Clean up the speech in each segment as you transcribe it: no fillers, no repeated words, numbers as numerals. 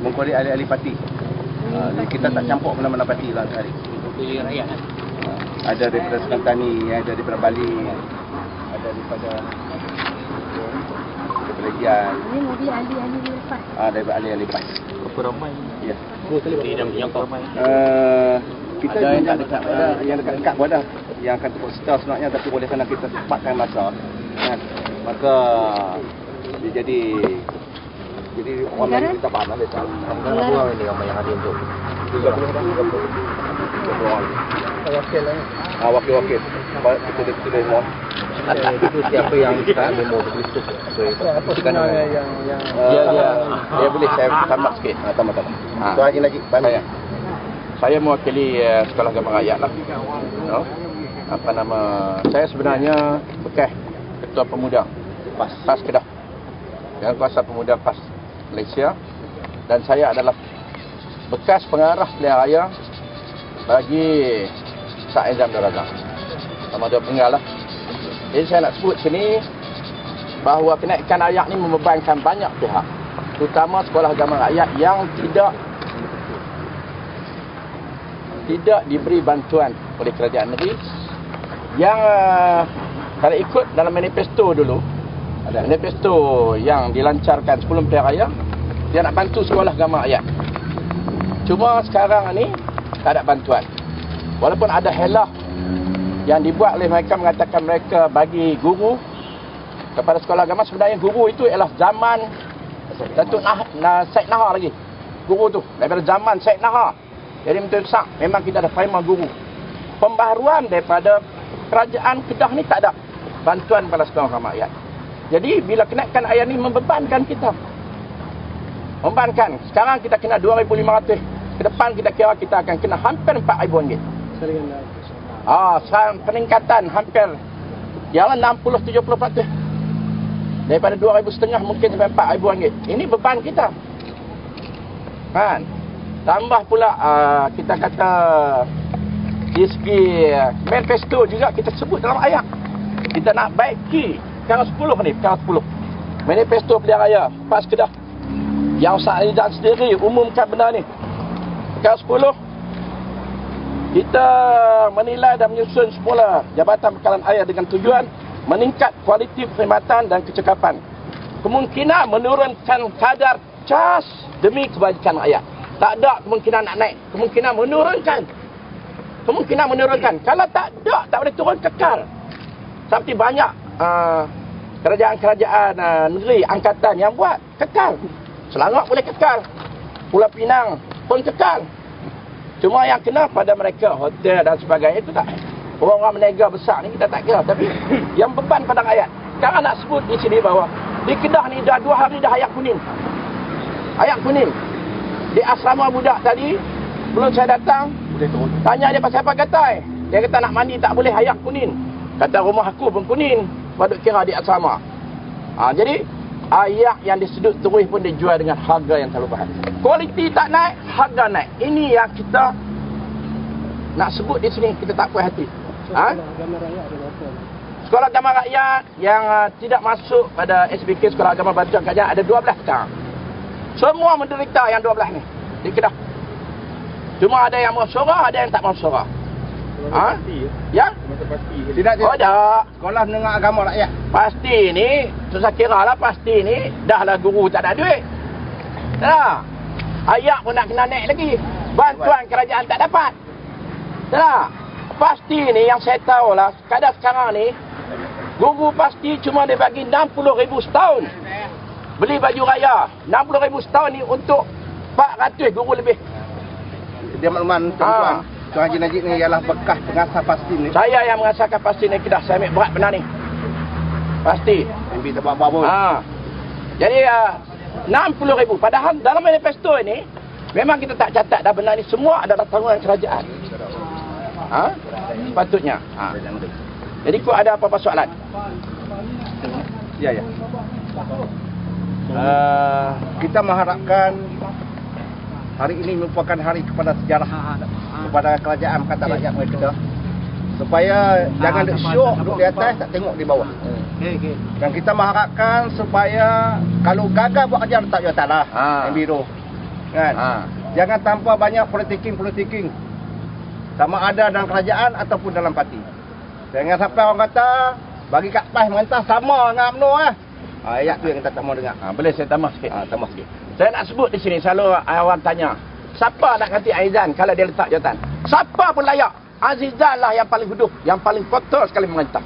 mengkorek ahli-ahli parti. Kita tak campur mana-mana parti lah hari. Pilih rakyat kan? Ada daripada Sekantani, ada daripada Bali, ada daripada Gian. Ini mobil ahli-ahli lepas. Daripada ahli-ahli PAS. Berapa ramai? Ya. Dua kali dia dah menyokong. Kita yang dekat-dekat pun ada yang akan tukar serta sebenarnya, tapi oleh kerana kita cepatkan masa kan, maka dia jadi orang lain kita faham lah dia tahu. Berapa ini ramai yang hadir untuk 30 orang. wakil lah. Wakil-wakil. Kita tulis semua. Itu siapa yang tak memo begitu. Apa sebenarnya yang dia boleh saya tambah sikit. Tambah. Tuan Haji Najib, saya mewakili Sekolah Agama Rakyat lah. No? Saya sebenarnya bekas Ketua Pemuda PAS Kedah. Yang Kuasa Pemuda PAS Malaysia. Dan saya adalah bekas pengarah pilihan raya bagi Sa'id Zamdul Razak. Sama dua penggal lah. Jadi saya nak sebut sini bahawa kenaikan ayak ni membebankan banyak pihak. Terutama Sekolah Agama Rakyat yang tidak diberi bantuan oleh kerajaan negeri. Yang kalau ikut dalam manifesto dulu, ada manifesto yang dilancarkan sebelum pilihan raya, dia nak bantu Sekolah Agama Rakyat. Cuma sekarang ni tak ada bantuan. Walaupun ada helah yang dibuat oleh mereka, mengatakan mereka bagi guru kepada sekolah agama, sebenarnya guru itu ialah zaman Datuk Syed Nahar lagi. Guru tu daripada zaman Syed Nahar. Jadi betul sak memang kita ada prima guru. Pembaharuan daripada kerajaan Kedah ni tak ada bantuan pada sekolah agama rakyat. Jadi bila kenaikan ayat ni membebankan kita. Membebankan. Sekarang kita kena 2,500. Ke depan kita kira kita akan kena hampir RM4,000. Sekarang peningkatan hampir ialah 60-70%. Daripada RM2,500 mungkin sampai RM4,000. Ini beban kita. Kan? Tambah pula kita kata di segi manifesto juga kita sebut dalam ayat. Kita nak baiki perkara 10 ni, perkara 10. Manifesto pilihan raya PAS Kedah yang Sa'id sendiri umumkan benda ni. Perkara 10, kita menilai dan menyusun semula Jabatan Bekalan Air dengan tujuan meningkat kualiti perkhidmatan dan kecekapan. Kemungkinan menurunkan kadar cas demi kebajikan rakyat. Tak ada kemungkinan nak naik. Kemungkinan menurunkan. Kalau tak ada, tak boleh turun, kekal. Seperti banyak kerajaan-kerajaan negeri, angkatan yang buat, kekal. Selangor boleh kekal. Pulau Pinang pun kekal. Cuma yang kena pada mereka, hotel dan sebagainya itu tak. Orang-orang menega besar ni kita tak kira. Tapi yang beban pada rakyat. Sekarang nak sebut di sini bahawa di Kedah ni dah 2 hari dah ayak kuning. Ayak kuning. Di asrama budak tadi, belum saya datang, tanya dia pasal apa kata. Dia kata nak mandi tak boleh, ayak kuning. Kata rumah aku pun kuning. Patut kira di asrama. Jadi ayak yang disedut terus pun dijual dengan harga yang terlalu mahal. Kualiti tak naik, harga naik. Ini yang kita nak sebut di sini, kita tak puas hati. Sekolah Agama Rakyat yang tidak masuk pada SBK Sekolah Agama Bantuan Kerajaan ada 12 sekarang. Semua menderita yang 12 ni di Kedah. Cuma ada yang mau sorah, ada yang tak mau sorah. Ya? Tidak. Tak. Sekolah Menengah Agama Rakyat. Pasti ni, susah kira lah, pasti ni dah lah guru tak ada duit. Tak. Ayak pun nak kena naik lagi. Bantuan kerajaan tak dapat. Tak. Pasti ni yang saya tahu lah, kadang sekarang ni guru pasti cuma dia bagi RM60,000 setahun. Beli baju raya RM60,000 setahun ni untuk 400 guru lebih. Dia makluman tuan Haji Najib ni ialah bekas pengasas pasti ni. Saya yang mengasahkan pasti ni Kedah. Saya ambil berat benar ni. Pasti. MB tak apa-apa pun. Jadi RM60,000. Padahal dalam manifesto ini memang kita tak catat dah benar ni semua adalah tanggungan kerajaan. Sepatutnya. Jadi kau ada apa-apa soalan? Ya. Kita mengharapkan hari ini merupakan hari kepada sejarah kepada kerajaan Pakatan Rakyat Kedah, supaya jangan duk syok duduk di atas tak tengok di bawah. Dan kita mengharapkan supaya kalau gagal buat kerja letak je atas lah. Yang biru. Kan? Jangan tanpa banyak politiking. Sama ada dalam kerajaan ataupun dalam parti. Jangan sampai orang kata bagi kat PAS mentah sama dengan UMNO ah. Ayat tu yang kita tak mau dengar. Boleh saya tambah sikit? Tambah sikit. Saya nak sebut di sini, selalu orang tanya, siapa nak ganti Aizan kalau dia letak jawatan? Siapa pun layak. Azizan lah yang paling huduh, yang paling kotor sekali memerintah.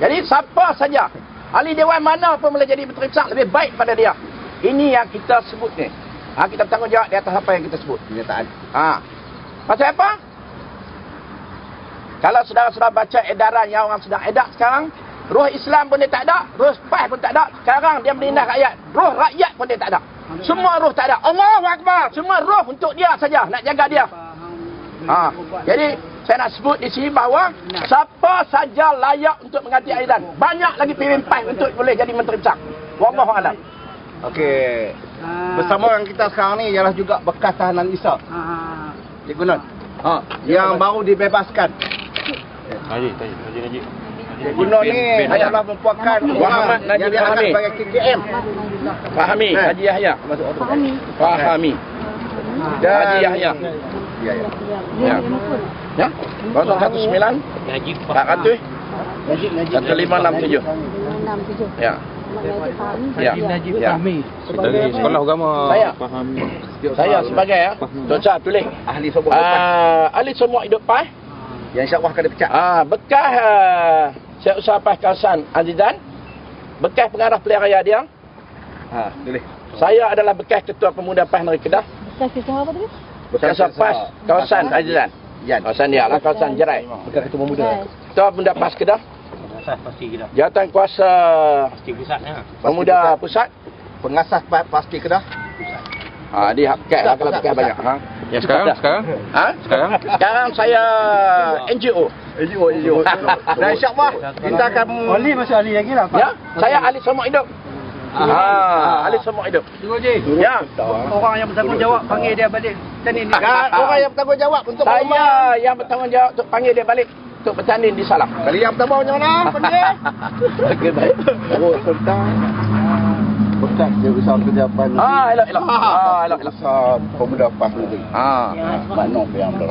Jadi siapa saja, ahli dewan mana pun boleh jadi menteri besar, lebih baik pada dia. Ini yang kita sebut ni. Kita bertanggungjawab di atas apa yang kita sebut. Kenyataan. Pasal apa? Kalau saudara-saudara baca edaran yang orang sedang edar sekarang, roh Islam pun dia tak ada, roh PAS pun tak ada. Sekarang dia menindas rakyat, roh rakyat pun dia tak ada. Semua roh tak ada. Allahu Akbar. Semua roh untuk dia saja, nak jaga dia. Jadi saya nak sebut di sini bahawa siapa saja layak untuk mengganti Aizan. Banyak lagi pemimpin PAS untuk boleh jadi menteri besar. Wallahu a'lam. Okey. Bersama dengan kita sekarang ni ialah juga bekas tahanan Isa. Cikgu Nun. Yang baru dibebaskan. Haji. Cikgu Nun ni adalah merupakan Muhammad orang yang Najib diangkat Fahmi. sebagai KKM. Fahami, Haji Yahya. Fahami. Haji Yahya. Ya. Ya? 019 Najib 400 1567. Ya. Ya. Ya. Dari sekolah agama Saya sebagai Tok Syah tulis Ahli semua depan. ahli semua hidup PAS. Yang insya-Allah akan dipecat. Bekas Syekh Usaha PAS kawasan Azizan. Bekas pengarah pilihan raya dia. Tulis. Saya adalah bekas ketua pemuda PAS Negeri Kedah. Bekas PAS kawasan Azizan. Kawasan dia lah, kawasan Jerai. Bekas ketua pemuda. Ketua pemuda PAS Kedah. pasti kita. Jawatan kuasa Pasti pusatnya. pemuda pusat. Pengasas pasti Kedah. Dia hakikat lah kalau bekas banyak. Ya sekarang? Sekarang saya NGO. NGO. Dan insya-Allah kita akan Ali masih Ali lagi lah Pak. Ya, saya ahli semua hidup. Ahli semua hidup. Ya. Orang yang bertanggungjawab panggil dia balik. Tani ni. dan orang yang bertanggungjawab untuk Saya yang bertanggungjawab untuk panggil dia balik untuk bertanding di Salam. Kali yang pertama macam mana? Panggil. Okey, baik. Tentang bekas dia usaha pejabat. Elok. Elok. Usaha pemuda PAS negeri. Mana yang berapa?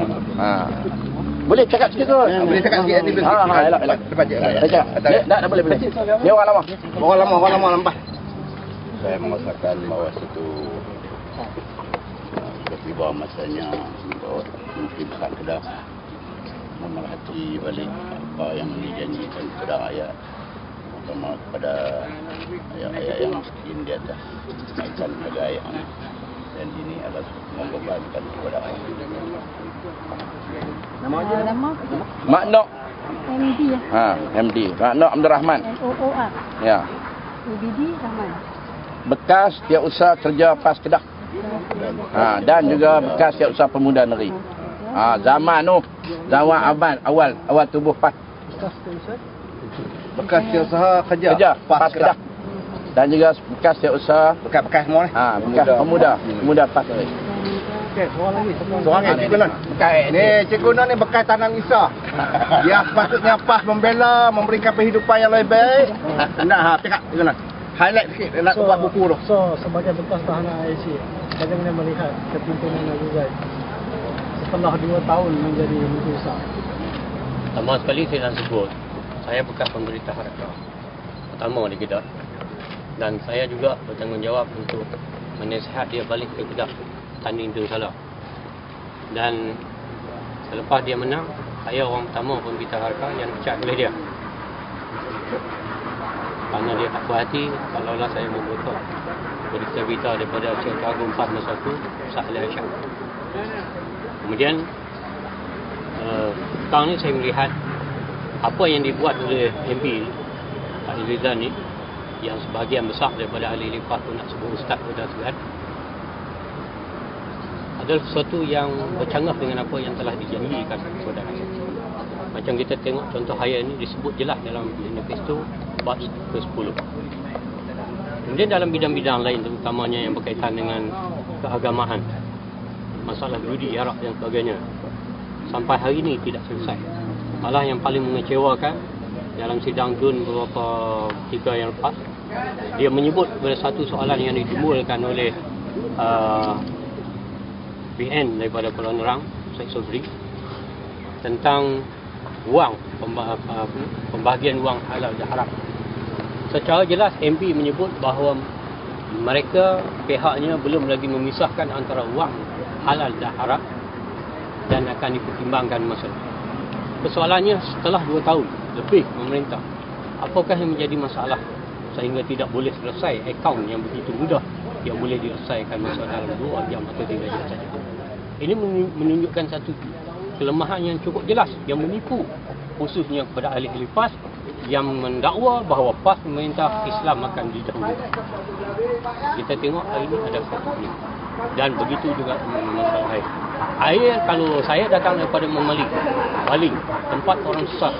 Boleh cakap sikit tu. Boleh cakap sikit nanti. Elok. Depan je. Saya cakap. Tak boleh. Dia orang lama. Orang lama lambat. Saya merasakan bahawa itu tiba masanya bahawa mungkin besar Kedah memerhati balik apa yang dijanjikan kepada rakyat, terutama kepada rakyat yang miskin di atas naikkan harga air hangat, dan ini adalah membebankan kepada rakyat. Nama Mak Nok. MD MD. Mak Nok Abdul Rahman. NOOR Ya. UBD Rahman. Bekas Setiausaha Kerja PAS Kedah. Dan juga bekas Setiausaha Pemuda Negeri. Zaman awal tubuh PAS. Bekas usaha kerja PAS Kedah. Dan juga bekas Setiausaha bekas semua ni. bekas pemuda PAS Negeri. Seorang ni Cikgu Nun. Ni Cikgu Nun ni bekas Tanan Isa. Dia sepatutnya PAS membela, memberikan kehidupan yang lebih baik. Nak cakap Cikgu Nun. Highlight sikit nak buat buku tu. So sebagai bekas tahanan IC, bagaimana melihat kepimpinan Azizan setelah 2 tahun menjadi menteri besar? Pertama sekali saya nak sebut, saya bekas pemerintah Harakah pertama di Kedah, dan saya juga bertanggungjawab untuk menasihat dia balik ke Kedah tanding Tun Salah. Dan selepas dia menang, saya orang pertama pemerintah Harakah yang dipecat oleh dia, kerana dia tak puas hati kalaulah saya memboikot berita-berita daripada Cik Agung 4 masa itu, Ustaz Ali Aisyah. Kemudian sekarang ni saya melihat apa yang dibuat oleh MP Pak Azizan ni, yang sebahagian besar daripada ahli lipas tu nak sebut Ustaz pada Tuhan, adalah sesuatu yang bercanggah dengan apa yang telah dijanjikan kepada rakyat. Macam kita tengok contoh hari ini disebut jelas dalam manifesto bab ke-10. Kemudian dalam bidang-bidang lain, terutamanya yang berkaitan dengan keagamaan, masalah judi, arak dan sebagainya, sampai hari ini tidak selesai. Malah yang paling mengecewakan, dalam sidang DUN beberapa ketika yang lepas, dia menyebut kepada satu soalan yang ditimbulkan oleh BN daripada Pulau Nerang, Syed Sobri, tentang wang, pembahagian wang halal dan haram. Secara jelas MP menyebut bahawa mereka pihaknya belum lagi memisahkan antara wang halal dan haram dan akan dipertimbangkan masa depan. Persoalannya setelah 2 tahun lebih memerintah, apakah yang menjadi masalah sehingga tidak boleh selesai akaun yang begitu mudah yang boleh diselesaikan masa dalam 2 jam atau 3 jam saja. Ini menunjukkan satu kelemahan yang cukup jelas yang menipu khususnya kepada ahli-ahli PAS yang mendakwa bahawa PAS pemerintah Islam akan didahulukan. Kita tengok hari ini ada satu ini. Dan begitu juga masalah air. Air kalau saya datang daripada Memaling, Baling, tempat orang susah.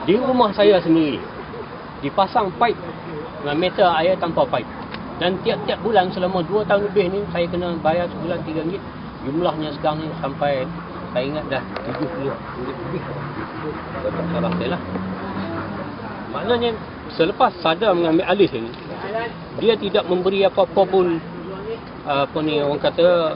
Di rumah saya sendiri dipasang pipe dengan meter air tanpa pipe. Dan tiap-tiap bulan selama 2 tahun lebih ni saya kena bayar sebulan RM3. Jumlahnya sekarang ni sampai saya ingat dah RM70 lebih. Kalau tak salah saya lah. Maknanya selepas Sadar mengambil alih ini, dia tidak memberi apa-apa pun apa ni orang kata